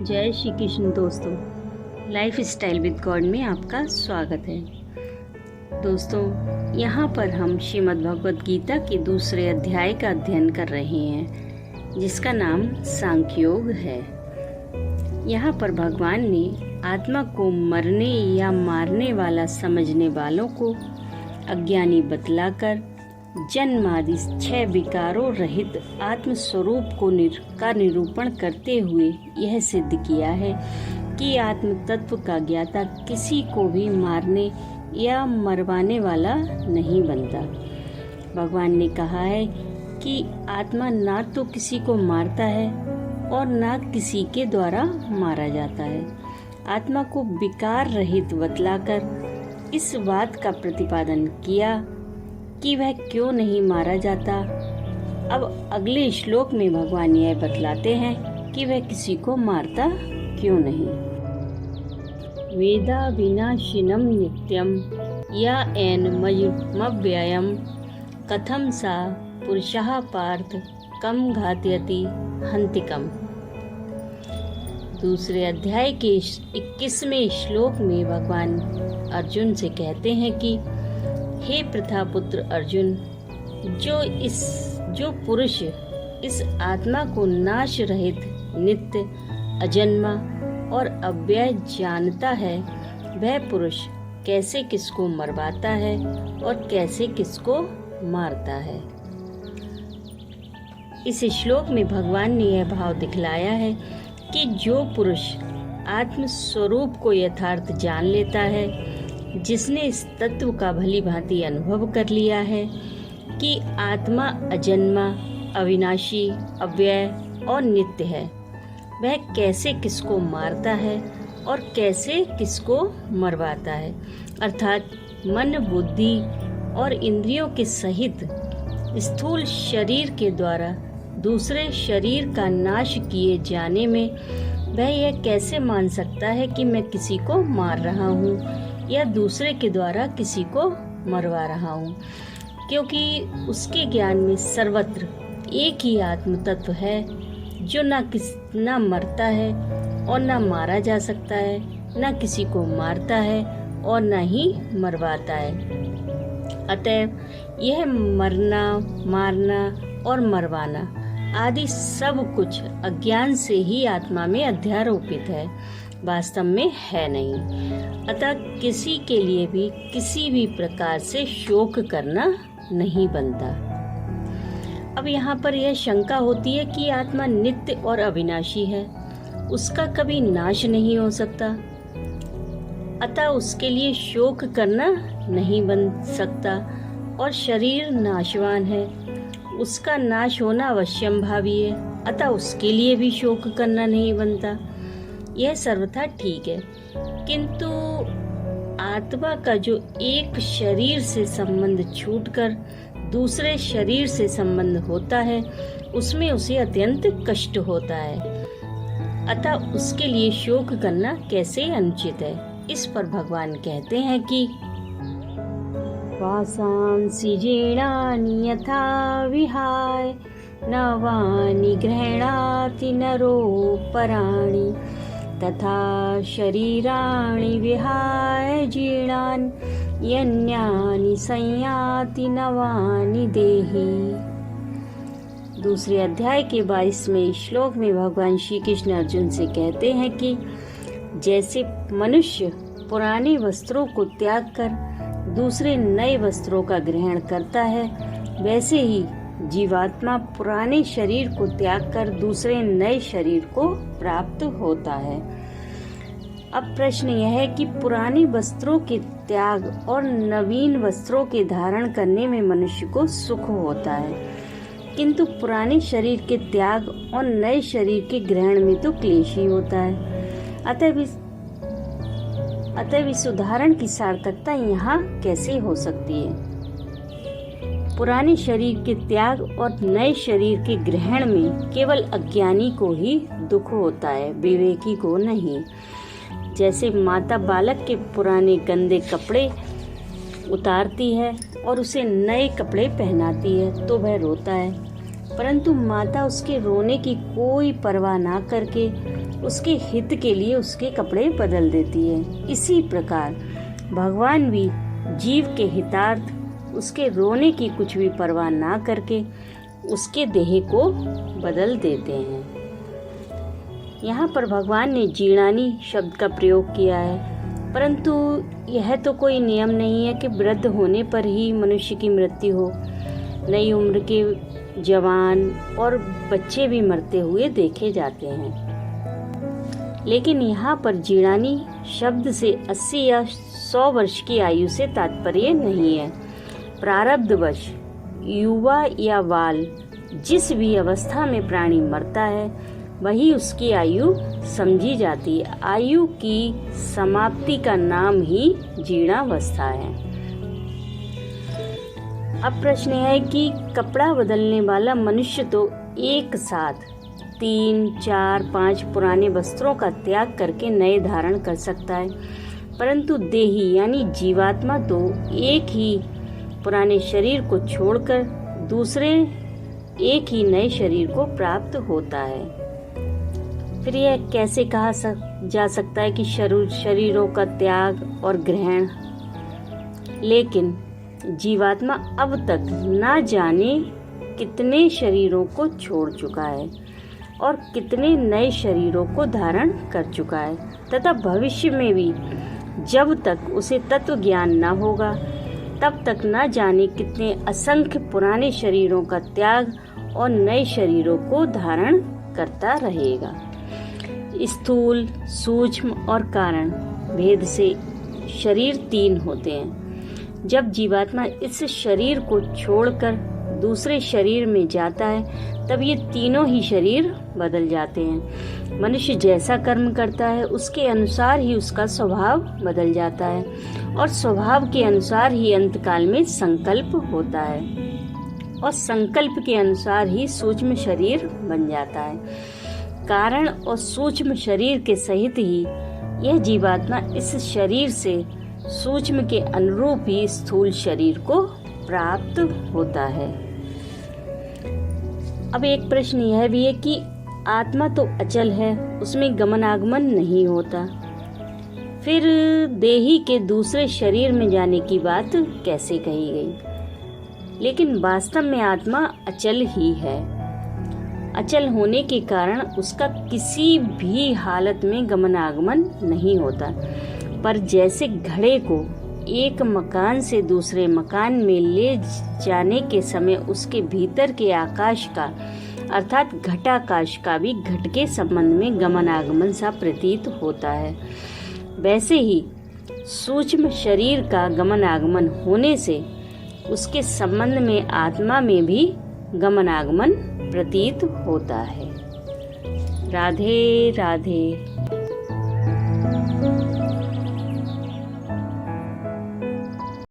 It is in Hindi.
जय श्री कृष्ण दोस्तों, लाइफ स्टाइल विद गॉड में आपका स्वागत है। दोस्तों, यहाँ पर हम श्रीमद् भगवद गीता के दूसरे अध्याय का अध्ययन कर रहे हैं, जिसका नाम सांख्य योग है। यहाँ पर भगवान ने आत्मा को मरने या मारने वाला समझने वालों को अज्ञानी बतलाकर जन्मादि 6 विकारों रहित आत्म स्वरूप का निरूपण करते हुए यह सिद्ध किया है कि आत्म तत्व का ज्ञाता किसी को भी मारने या मरवाने वाला नहीं बनता। भगवान ने कहा है कि आत्मा ना तो किसी को मारता है और ना किसी के द्वारा मारा जाता है। आत्मा को विकार रहित बतलाकर इस बात का प्रतिपादन किया कि वह क्यों नहीं मारा जाता। अब अगले श्लोक में भगवान यह बतलाते हैं कि वह किसी को मारता क्यों नहीं। वेदा विनाशिनम नित्यम या एनमव्ययम कथम सा पुरुषः पार्थ कम घातयति हंतिकम। दूसरे अध्याय के 21वें श्लोक में भगवान अर्जुन से कहते हैं कि हे प्रथापुत्र अर्जुन, जो पुरुष इस आत्मा को नाश रहित, नित्य, अजन्मा और अव्यय जानता है, वह पुरुष कैसे किसको मरवाता है और कैसे किसको मारता है। इस श्लोक में भगवान ने यह भाव दिखलाया है कि जो पुरुष आत्म स्वरूप को यथार्थ जान लेता है, जिसने इस तत्व का भली भांति अनुभव कर लिया है कि आत्मा अजन्मा, अविनाशी, अव्यय और नित्य है, वह कैसे किसको मारता है और कैसे किसको मरवाता है। अर्थात मन, बुद्धि और इंद्रियों के सहित स्थूल शरीर के द्वारा दूसरे शरीर का नाश किए जाने में वह यह कैसे मान सकता है कि मैं किसी को मार रहा हूँ या दूसरे के द्वारा किसी को मरवा रहा हूँ, क्योंकि उसके ज्ञान में सर्वत्र एक ही आत्म तत्व है जो ना मरता है और ना मारा जा सकता है, ना किसी को मारता है और ना ही मरवाता है। अतएव यह मरना, मारना और मरवाना आदि सब कुछ अज्ञान से ही आत्मा में अध्यारोपित है, वास्तव में है नहीं। अतः किसी के लिए भी किसी भी प्रकार से शोक करना नहीं बनता। अब यहाँ पर यह शंका होती है कि आत्मा नित्य और अविनाशी है, उसका कभी नाश नहीं हो सकता, अतः उसके लिए शोक करना नहीं बन सकता। और शरीर नाशवान है, उसका नाश होना अवश्यंभावी है, अतः उसके लिए भी शोक करना नहीं बनता। यह सर्वथा ठीक है, किंतु आत्मा का जो एक शरीर से संबंध छूटकर दूसरे शरीर से संबंध होता है, उसमें उसे अत्यंत कष्ट होता है, अतः उसके लिए शोक करना कैसे अनुचित है। इस पर भगवान कहते हैं कि वासांसि जीर्णानि यथा विहाय नवानि गृह्णाति नरोपराणि तथा शरीराणि विहाय जीर्णानि यन्यानि संयाति नवानि देहि। दूसरे अध्याय के 22वें श्लोक में भगवान श्री कृष्ण अर्जुन से कहते हैं कि जैसे मनुष्य पुराने वस्त्रों को त्याग कर दूसरे नए वस्त्रों का ग्रहण करता है, वैसे ही जीवात्मा पुराने शरीर को त्याग कर दूसरे नए शरीर को प्राप्त होता है। अब प्रश्न यह है कि पुराने वस्त्रों के त्याग और नवीन वस्त्रों के धारण करने में मनुष्य को सुख होता है, किंतु पुराने शरीर के त्याग और नए शरीर के ग्रहण में तो क्लेश ही होता है। अतः इस उदाहरण की सार्थकता यहाँ कैसे हो सकती है। पुराने शरीर के त्याग और नए शरीर के ग्रहण में केवल अज्ञानी को ही दुख होता है, विवेकी को नहीं। जैसे माता बालक के पुराने गंदे कपड़े उतारती है और उसे नए कपड़े पहनाती है तो वह रोता है, परंतु माता उसके रोने की कोई परवाह ना करके उसके हित के लिए उसके कपड़े बदल देती है। इसी प्रकार भगवान भी जीव के हितार्थ उसके रोने की कुछ भी परवाह ना करके उसके देह को बदल देते हैं। यहाँ पर भगवान ने जीर्णानी शब्द का प्रयोग किया है, परंतु यह तो कोई नियम नहीं है कि वृद्ध होने पर ही मनुष्य की मृत्यु हो। नई उम्र के जवान और बच्चे भी मरते हुए देखे जाते हैं। लेकिन यहाँ पर जीर्णानी शब्द से 80 या 100 वर्ष की आयु से तात्पर्य नहीं है। प्रारब्धवश युवा या बाल जिस भी अवस्था में प्राणी मरता है वही उसकी आयु समझी जाती है। आयु की समाप्ति का नाम ही जीर्णावस्था है। अब प्रश्न है कि कपड़ा बदलने वाला मनुष्य तो एक साथ 3, 4, 5 पुराने वस्त्रों का त्याग करके नए धारण कर सकता है, परंतु देही यानी जीवात्मा तो एक ही पुराने शरीर को छोड़कर दूसरे एक ही नए शरीर को प्राप्त होता है। फिर यह कैसे कहा जा सकता है कि शरीरों का त्याग और ग्रहण? लेकिन जीवात्मा अब तक ना जाने कितने शरीरों को छोड़ चुका है और कितने नए शरीरों को धारण कर चुका है, तथा भविष्य में भी जब तक उसे तत्व ज्ञान न होगा तब तक न जाने कितने असंख्य पुराने शरीरों का त्याग और नए शरीरों को धारण करता रहेगा। स्थूल, सूक्ष्म और कारण भेद से शरीर 3 होते हैं। जब जीवात्मा इस शरीर को छोड़कर दूसरे शरीर में जाता है तब ये तीनों ही शरीर बदल जाते हैं। मनुष्य जैसा कर्म करता है उसके अनुसार ही उसका स्वभाव बदल जाता है और स्वभाव के अनुसार ही अंतकाल में संकल्प होता है और संकल्प के अनुसार ही सूक्ष्म शरीर बन जाता है। कारण और सूक्ष्म शरीर के सहित ही यह जीवात्मा इस शरीर से सूक्ष्म के अनुरूप ही स्थूल शरीर को प्राप्त होता है। अब एक प्रश्न यह भी है कि आत्मा तो अचल है, उसमें गमन आगमन नहीं होता, फिर देही के दूसरे शरीर में जाने की बात कैसे कही गई? लेकिन वास्तव में आत्मा अचल ही है। अचल होने के कारण उसका किसी भी हालत में गमन आगमन नहीं होता। पर जैसे घड़े को एक मकान से दूसरे मकान में ले जाने के समय उसके भीतर के आकाश का अर्थात घटाकाश का भी घट के संबंध में गमन आगमन सा प्रतीत होता है, वैसे ही सूक्ष्म शरीर का गमन आगमन होने से उसके संबंध में आत्मा में भी गमन आगमन प्रतीत होता है। राधे राधे।